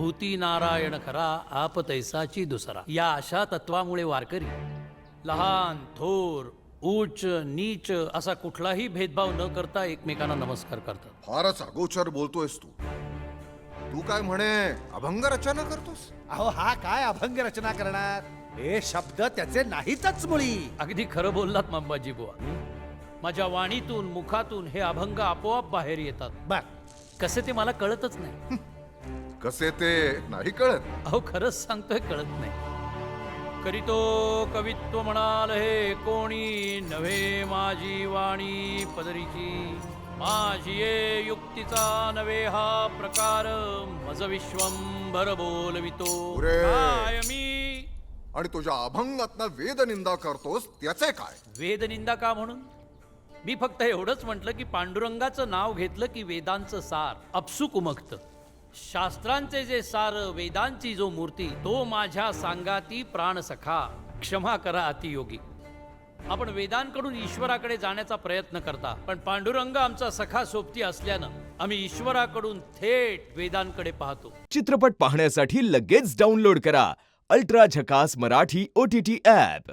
भूती नारायण खरा आप तैसाची दुसरा. या अशा तत्वामुळे वारकरी लहान थोर उच्च नीच असा कुठलाही भेदभाव न करता एकमेकांना नमस्कार करतात. फारच अगोचर बोलतोयस तू. तू काय म्हणे अभंग रचना करतोस? अहो हा काय अभंग रचना करणार? हे शब्द त्याचे नाहीतच मुळी. अगदी खरं बोललात मंबाजी बुवा. माझ्या वाणीतून मुखातून हे अभंग आपोआप बाहेर येतात. बर, कसे ते मला कळतच नाही. कसे ते नाही कळत? अहो खरंच सांगतोय कळत नाही. करीतो कवित्व म्हणाल हे कोणी नव्हे माझी वाणी पदरीची. माझी ये युक्तीचा नव्हे हा प्रकार मज विश्वंभर बोलवितो. पुरे. काय मी आणि तुझ्या अभंगातनं वेदनिंदा करतोस त्याचे काय? वेदनिंदा का म्हणून? मी फक्त एवढंच म्हटलं की पांडुरंगाचं नाव घेतलं की वेदांचं सार अपसूक उमगतं. शास्त्रांचे जे सार वेदांची जो मूर्ती तो माझ्या सांगाती प्राण सखा क्षमा करा अतियोगी. आपण वेदांकडून ईश्वराकडे जाण्याचा प्रयत्न करता पण पांडुरंग आमचा सखा सोबती असल्यानं आम्ही ईश्वराकडून थेट वेदांकडे पाहतो. चित्रपट पाहण्यासाठी लगेच डाउनलोड करा अल्ट्रा झकास मराठी OTT ॲप.